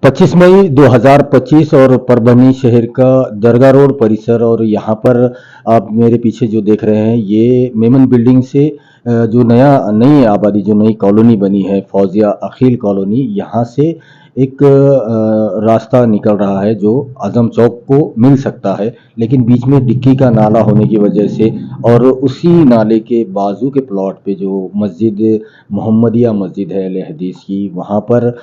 25 मई 2025 और परभनी शहर का दरगाह रोड परिसर। और यहाँ पर आप मेरे पीछे जो देख रहे हैं ये मेमन बिल्डिंग से जो नई आबादी जो नई कॉलोनी बनी है फौजिया अखिल कॉलोनी, यहाँ से एक रास्ता निकल रहा है जो आजम चौक को मिल सकता है, लेकिन बीच में डिक्की का नाला होने की वजह से और उसी नाले के बाजू के प्लॉट पे जो मस्जिद मोहम्मदिया मस्जिद है अहले हदीस की, वहाँ पर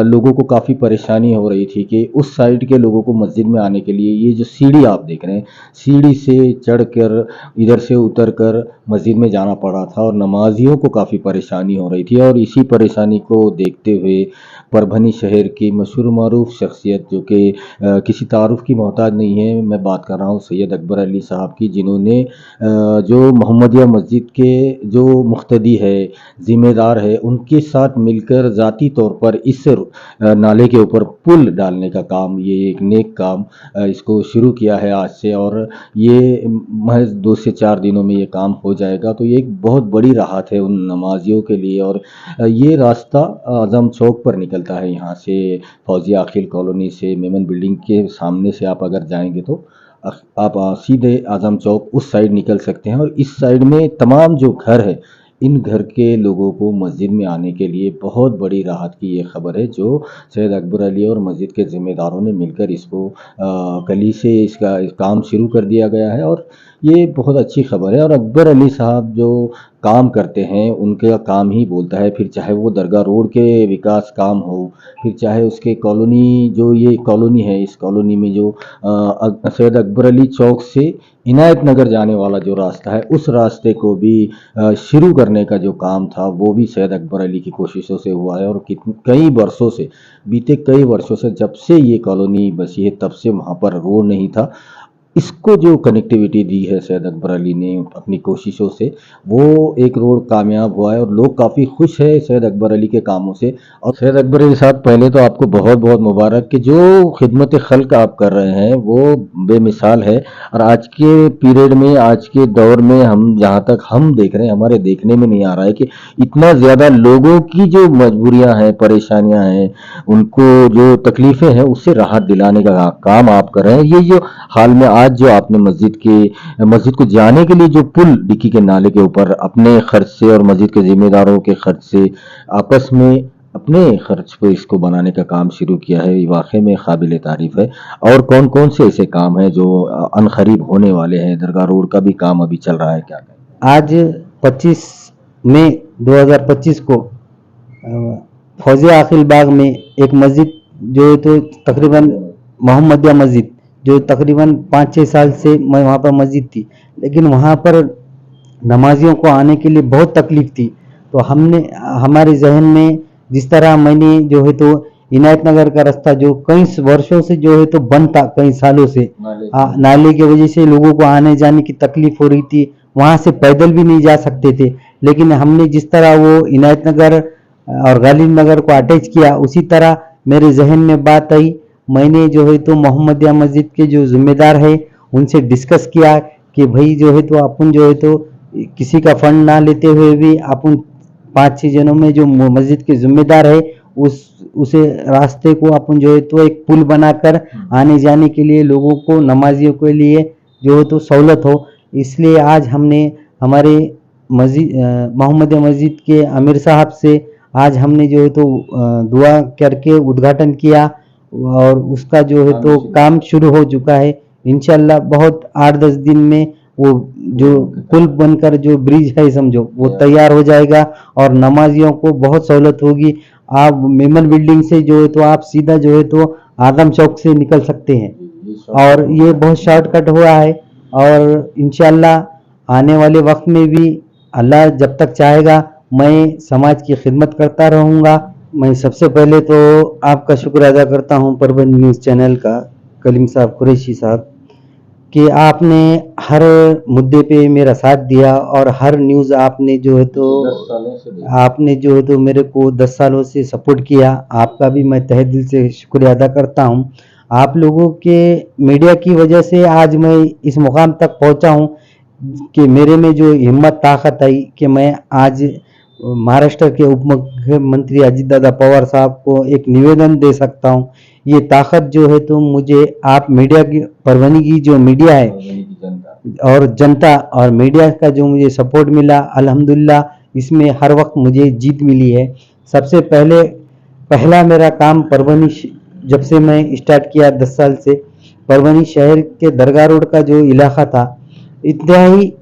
लोगों को काफ़ी परेशानी हो रही थी कि उस साइड के लोगों को मस्जिद में आने के लिए ये जो सीढ़ी आप देख रहे हैं, सीढ़ी से चढ़कर इधर से उतर कर मस्जिद में जाना पड़ा था और नमाजियों को काफ़ी परेशानी हो रही थी। और इसी परेशानी को देखते हुए परभनी शहर की मशहूर मारूफ शख्सियत जो कि किसी तारुफ की मोहताज नहीं है, मैं बात कर रहा हूँ सैयद अकबर अली साहब की, जिन्होंने जो मोहम्मदिया मस्जिद के जो मुख्तदी है, ज़िम्मेदार है, उनके साथ मिलकर ज़ाती तौर पर इस नाले के ऊपर पुल डालने का काम, ये एक नेक काम इसको शुरू किया है आज से। और ये महज 2 से 4 दिनों में ये काम हो जाएगा, तो ये एक बहुत बड़ी राहत है उन नमाजियों के लिए। और ये रास्ता आज़म चौक पर निकलता है, यहाँ से फौजिया अखिल कॉलोनी से मेमन बिल्डिंग के सामने से आप अगर जाएंगे तो आप सीधे आज़म चौक उस साइड निकल सकते हैं। और इस साइड में तमाम जो घर है, इन घर के लोगों को मस्जिद में आने के लिए बहुत बड़ी राहत की ये खबर है जो सैयद अकबर अली और मस्जिद के ज़िम्मेदारों ने मिलकर इसको कली से इसका काम शुरू कर दिया गया है। और ये बहुत अच्छी खबर है। और अकबर अली साहब जो काम करते हैं उनका काम ही बोलता है, फिर चाहे वो दरगाह रोड के विकास काम हो, फिर चाहे उसके कॉलोनी जो ये कॉलोनी है, इस कॉलोनी में जो सैयद अकबर अली चौक से इनायत नगर जाने वाला जो रास्ता है, उस रास्ते को भी शुरू करने का जो काम था वो भी सैयद अकबर अली की कोशिशों से हुआ है। और कई वर्षों से, बीते कई वर्षों से, जब से ये कॉलोनी बसी है तब से वहाँ पर रोड नहीं था। इसको जो कनेक्टिविटी दी है सैयद अकबर अली ने अपनी कोशिशों से, वो एक रोड कामयाब हुआ है और लोग काफ़ी खुश है सैयद अकबर अली के कामों से। और सैयद अकबर अली साहब, पहले तो आपको बहुत बहुत मुबारक कि जो खिदमत खल्क आप कर रहे हैं वो बेमिसाल है। और आज के पीरियड में, आज के दौर में, हम जहाँ तक हम देख रहे हैं, हमारे देखने में नहीं आ रहा है कि इतना ज़्यादा लोगों की जो मजबूरियाँ हैं, परेशानियाँ हैं, उनको जो तकलीफ़ें हैं, उससे राहत दिलाने का काम आप कर रहे हैं। ये जो हाल में आज जो आपने मस्जिद को जाने के लिए जो पुल डिक्की के नाले के ऊपर अपने खर्च से और मस्जिद के जिम्मेदारों के खर्च से आपस में अपने खर्च पे इसको बनाने का काम शुरू किया है, ये वाकई में काबिल तारीफ है। और कौन कौन से ऐसे काम हैं जो अनकरीब होने वाले हैं? दरगाह रोड का भी काम अभी चल रहा है, क्या कहें? आज 25 मई 2025 को फौजिया आखिल बाग में एक मस्जिद जो है तो तकरीबन मोहम्मदिया मस्जिद जो तकरीबन 5-6 साल से मैं वहाँ पर मस्जिद थी, लेकिन वहाँ पर नमाजियों को आने के लिए बहुत तकलीफ थी। तो हमने हमारे जहन में जिस तरह मैंने जो है तो इनायत नगर का रास्ता जो कई वर्षों से जो है तो बंद था, कई सालों से नाले की वजह से लोगों को आने जाने की तकलीफ हो रही थी, वहाँ से पैदल भी नहीं जा सकते थे। लेकिन हमने जिस तरह वो इनायत नगर और गालिब नगर को अटैच किया, उसी तरह मेरे जहन में बात आई। मैंने जो है तो मोहम्मदिया मस्जिद के जो जिम्मेदार है उनसे डिस्कस किया कि भाई जो है तो अपन जो है तो किसी का फंड ना लेते हुए भी अपन 5-6 जनों में जो मस्जिद के जिम्मेदार है उसे रास्ते को अपन जो है तो एक पुल बनाकर आने जाने के लिए लोगों को, नमाजियों के लिए जो है तो सहूलत हो। इसलिए आज हमने हमारे मस्जिद मोहम्मदिया मस्जिद के अमीर साहब से आज हमने जो है तो दुआ करके उद्घाटन किया और उसका जो है तो काम शुरू हो चुका है। इंशाल्लाह बहुत 8-10 दिन में वो जो पुल बनकर जो ब्रिज है समझो वो तैयार हो जाएगा और नमाजियों को बहुत सहूलत होगी। आप मेमन बिल्डिंग से जो है तो आप सीधा जो है तो आदम चौक से निकल सकते हैं और ये बहुत शॉर्टकट हुआ है। और इंशाल्लाह आने वाले वक्त में भी अल्लाह जब तक चाहेगा मैं समाज की खिदमत करता रहूँगा। मैं सबसे पहले तो आपका शुक्र अदा करता हूँ परभनी न्यूज़ चैनल का, कलीम साहब, कुरैशी साहब, कि आपने हर मुद्दे पे मेरा साथ दिया और हर न्यूज़ आपने जो है तो मेरे को 10 सालों से सपोर्ट किया। आपका भी मैं तहे दिल से शुक्रिया अदा करता हूँ। आप लोगों के मीडिया की वजह से आज मैं इस मुकाम तक पहुँचा हूँ कि मेरे में जो हिम्मत ताकत आई कि मैं आज महाराष्ट्र के उप मुख्यमंत्री अजित दादा पवार साहब को एक निवेदन दे सकता हूँ। ये ताकत जो है तो मुझे आप मीडिया की, परभनी की जो मीडिया है और जनता और मीडिया का जो मुझे सपोर्ट मिला, अल्हम्दुलिल्लाह इसमें हर वक्त मुझे जीत मिली है। सबसे पहला मेरा काम परभनी जब से मैं स्टार्ट किया 10 साल से, परभनी शहर के दरगाह रोड का जो इलाका था, इतना ही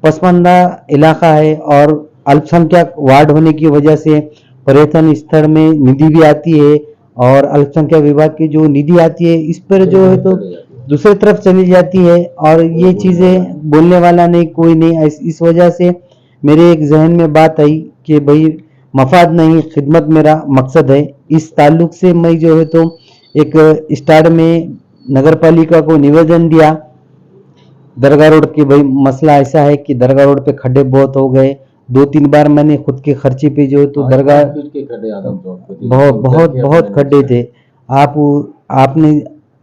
पसमानदा इलाका है और अल्पसंख्यक वार्ड होने की वजह से पर्यटन स्थल में निधि भी आती है और अल्पसंख्यक विभाग की जो निधि आती है इस पर जो है तो दूसरी तरफ चली जाती है और ये चीज़ें बोलने वाला नहीं, कोई नहीं। इस वजह से मेरे एक जहन में बात आई कि भाई मफाद नहीं, खिदमत मेरा मकसद है। इस ताल्लुक से मैं जो है तो एक स्टार्ट में नगर पालिका को निवेदन दिया दरगाह रोड की, भाई मसला ऐसा है कि दरगाह रोड पे खड्डे बहुत हो गए। 2-3 बार मैंने खुद के खर्चे पे जो है तो दरगाह बहुत खड्डे थे। आपने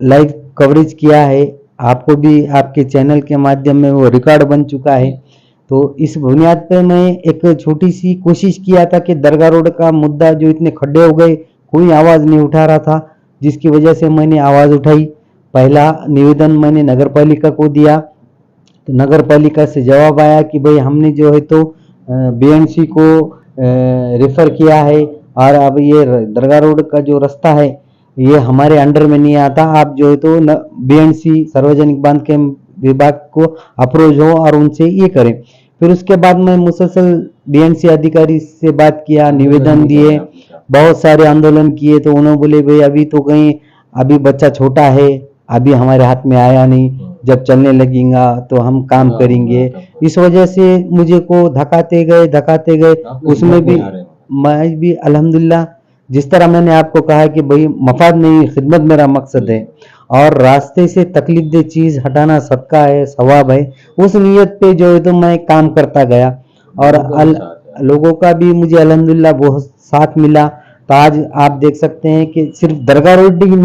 लाइव कवरेज किया है, आपको भी आपके चैनल के माध्यम में वो रिकॉर्ड बन चुका है। तो इस बुनियाद पे मैं एक छोटी सी कोशिश किया था कि दरगाह रोड का मुद्दा जो इतने खड्डे हो गए, कोई आवाज़ नहीं उठा रहा था, जिसकी वजह से मैंने आवाज़ उठाई। पहला निवेदन मैंने नगर पालिका को दिया, तो नगर पालिका से जवाब आया कि भाई हमने जो है तो बीएनसी को रेफर किया है और अब ये दरगाह रोड का जो रास्ता है ये हमारे अंडर में नहीं आता, आप जो है तो बीएनसी सार्वजनिक बांध के विभाग को अप्रोच हो और उनसे ये करें। फिर उसके बाद मैं मुसलसल बीएनसी अधिकारी से बात किया, निवेदन दिए, बहुत सारे आंदोलन किए, तो उन्होंने बोले भाई अभी तो कहीं, अभी बच्चा छोटा है, अभी हमारे हाथ में आया नहीं, जब चलने लगेगा तो हम काम करेंगे। इस वजह से मुझे को धकाते गए उसमें भी मैं भी अल्हम्दुलिल्लाह, जिस तरह मैंने आपको कहा कि भाई मफाद नहीं, खिदमत मेरा मकसद है और रास्ते से तकलीफ दे चीज़ हटाना सदका है, सवाब है, उस नियत पे जो है तो मैं काम करता गया और लोगों का भी मुझे अल्हम्दुलिल्लाह बहुत साथ मिला। तो आज आप देख सकते हैं कि सिर्फ दरगाह रोड ही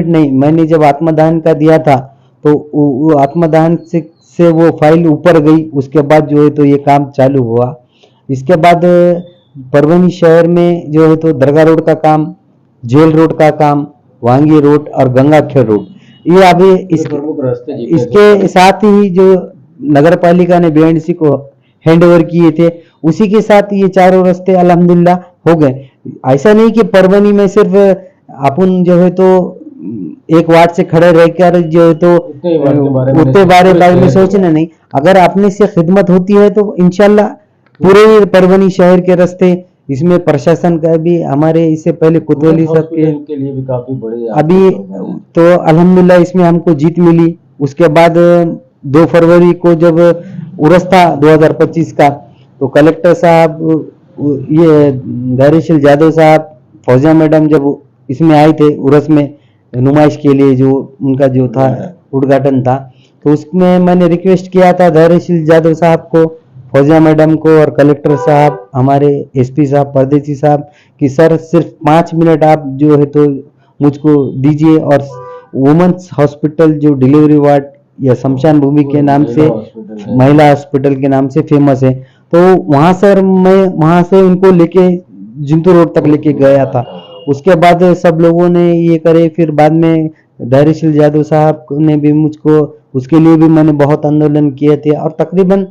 नहीं, मैंने जब आत्मदान का दिया था तो वो आत्मदान से वो फाइल ऊपर गई, उसके बाद जो है तो ये काम चालू हुआ। इसके बाद परभनी शहर में जो है तो दरगाह रोड का काम, जेल रोड का काम, वांगी रोड और गंगाखेड़ रोड, ये अभी इसके साथ ही जो नगर पालिका ने बीएनसी को हैंड ओवर किए थे, उसी के साथ ये चारों रास्ते अल्हम्दुलिल्लाह हो गए। ऐसा नहीं कि परभनी में सिर्फ अपन जो है तो एक वार्ड से खड़े रहकर जो है तो उतने बारे में सोचना नहीं, अगर अपने से खिदमत होती है तो इंशाल्लाह पूरे परभनी शहर के रास्ते, इसमें प्रशासन का भी, हमारे इससे पहले कोतवाली साहब के लिए भी काफी बड़े अभी तो अल्हम्दुलिल्लाह इसमें हमको जीत मिली। उसके बाद 2 फरवरी को जब उर्स था 2025 का, तो कलेक्टर साहब, ये धैर्यशील यादव साहब, फौजिया मैडम जब इसमें आए थे उर्स में नुमाइश के लिए, जो उनका जो था उद्घाटन था, तो उसमें मैंने रिक्वेस्ट किया था धैर्यशील यादव साहब को, फौजिया मैडम को और कलेक्टर साहब, हमारे एसपी साहब, परदेसी साहब, कि सर सिर्फ 5 मिनट आप जो है तो मुझको दीजिए और वुमेन्स हॉस्पिटल जो डिलीवरी वार्ड या शमशान भूमि के नाम से, महिला हॉस्पिटल के नाम से फेमस है, तो वहाँ सर मैं वहाँ से उनको लेके जिंतू रोड तक लेके गया था। उसके बाद सब लोगों ने ये करे, फिर बाद में धैर्यशील यादव साहब ने भी मुझको, उसके लिए भी मैंने बहुत आंदोलन किए थे और तकरीबन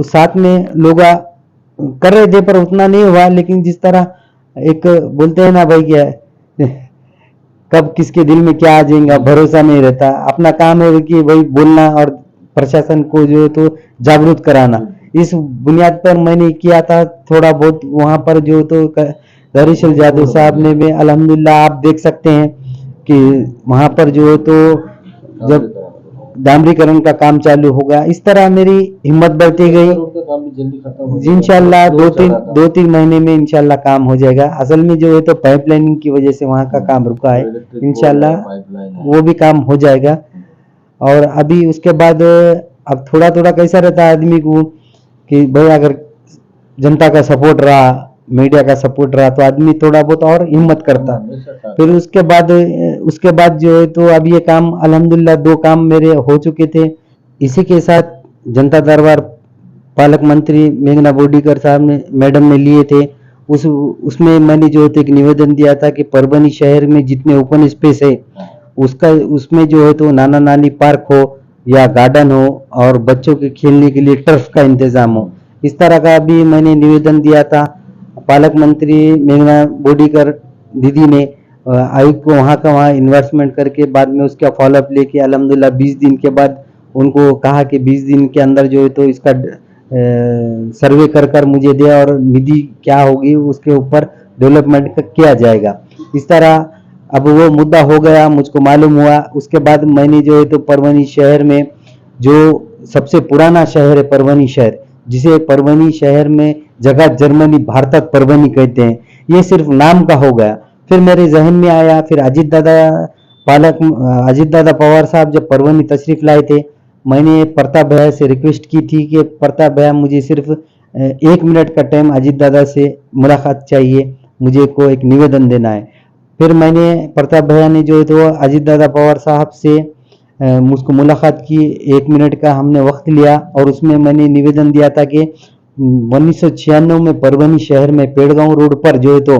साथ में लोग कर रहे थे, पर उतना नहीं हुआ। लेकिन जिस तरह एक बोलते हैं ना भाई, क्या कब किसके दिल में क्या आ जाएगा भरोसा नहीं रहता। अपना काम है कि भाई बोलना और प्रशासन को जो है तो जागरूक कराना, इस बुनियाद पर मैंने किया था थोड़ा बहुत वहां पर जो तो धैर्यशील यादव साहब ने भी अल्हम्दुलिल्लाह, आप देख सकते हैं कि वहां पर जो है तो जब डामरीकरण का काम चालू हो गया, इस तरह मेरी हिम्मत बढ़ती गई। इंशाल्लाह 2-3 महीने में इंशाल्लाह काम हो जाएगा। असल में जो है तो पाइपलाइनिंग की वजह से वहाँ का काम रुका है, इंशाल्लाह वो भी काम हो जाएगा। और अभी उसके बाद अब थोड़ा थोड़ा कैसा रहता है आदमी को कि भाई अगर जनता का सपोर्ट रहा, मीडिया का सपोर्ट रहा, तो आदमी थोड़ा बहुत और हिम्मत करता। फिर उसके बाद जो है तो अब ये काम अल्हम्दुलिल्लाह 2 काम मेरे हो चुके थे। इसी के साथ जनता दरबार पालक मंत्री मेघना बोर्डीकर साहब ने मैडम ने लिए थे, उसमें मैंने जो है तो एक निवेदन दिया था कि परभणी शहर में जितने ओपन स्पेस है उसमें जो है तो नाना नानी पार्क हो या गार्डन हो और बच्चों के खेलने के लिए टर्फ का इंतजाम हो, इस तरह का भी मैंने निवेदन दिया था। पालक मंत्री मेघना बोर्डीकर दीदी ने आयुक्त को वहाँ का वहाँ इन्वेस्टमेंट करके बाद में उसका फॉलोअप लेके अल्हम्दुलिल्लाह 20 दिन के बाद उनको कहा कि 20 दिन के अंदर जो है तो इसका सर्वे कर मुझे दे और निधि क्या होगी उसके ऊपर डेवलपमेंट किया जाएगा। इस तरह अब वो मुद्दा हो गया, मुझको मालूम हुआ। उसके बाद मैंने जो है तो परभणी शहर में जो सबसे पुराना शहर है परभणी शहर, जिसे परभणी शहर में जगह जर्मनी भारतात परभणी कहते हैं, ये सिर्फ नाम का हो गया। फिर मेरे जहन में आया, फिर अजीत दादा पवार साहब जब परभणी तशरीफ लाए थे, मैंने प्रताप भैया से रिक्वेस्ट की थी कि प्रताप भैया मुझे सिर्फ 1 मिनट का टाइम अजीत दादा से मुलाकात चाहिए, मुझे को एक निवेदन देना है। फिर मैंने प्रताप भैया ने जो है तो अजीत दादा पवार साहब से मुझको मुलाकात की, 1 मिनट का हमने वक्त लिया और उसमें मैंने निवेदन दिया था कि 1996 में परभणी शहर में पेड़गांव रोड पर जो है तो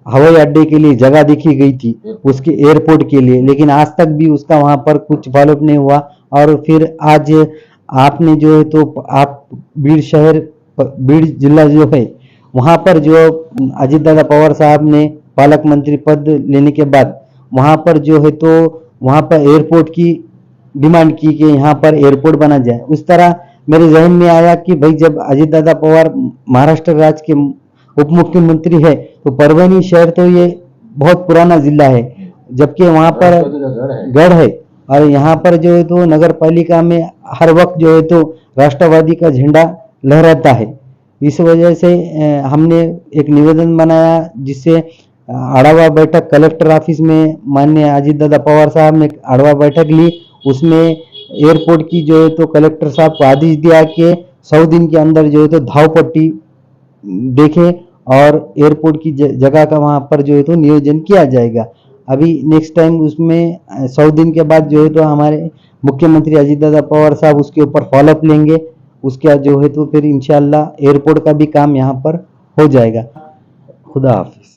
हवाई अड्डे के लिए जगह देखी गई थी उसके एयरपोर्ट के लिए, लेकिन आज तक भी उसका वहां पर कुछ फॉलोअप नहीं हुआ। और फिर आज आपने जो है तो आप बीड़ जिला जो है वहां पर जो अजीत दादा पवार साहब ने पालक मंत्री पद लेने के बाद वहां पर जो है तो वहां पर एयरपोर्ट की डिमांड की कि यहाँ पर एयरपोर्ट बना जाए। उस तरह मेरे जहन में आया कि भाई जब अजीत दादा पवार महाराष्ट्र राज्य के उप मुख्यमंत्री है तो परभणी शहर तो ये बहुत पुराना जिला है, जबकि वहां पर गढ़ है और यहाँ पर जो है तो नगर पालिका में हर वक्त जो है तो राष्ट्रवादी का झंडा लहराता है। इस वजह से हमने एक निवेदन बनाया जिससे आड़वा बैठक कलेक्टर ऑफिस में माननीय अजीत दादा पवार साहब ने आड़वा बैठक ली। उसमें एयरपोर्ट की जो है तो कलेक्टर साहब को आदेश दिया कि 100 दिन के अंदर जो है तो धाव पट्टी देखें और एयरपोर्ट की जगह का वहां पर जो है तो नियोजन किया जाएगा। अभी नेक्स्ट टाइम उसमें 100 दिन के बाद जो है तो हमारे मुख्यमंत्री अजीत दादा पवार साहब उसके ऊपर फॉलोअप लेंगे, उसका जो है तो फिर इंशाल्लाह एयरपोर्ट का भी काम यहाँ पर हो जाएगा। खुदा हाफिज।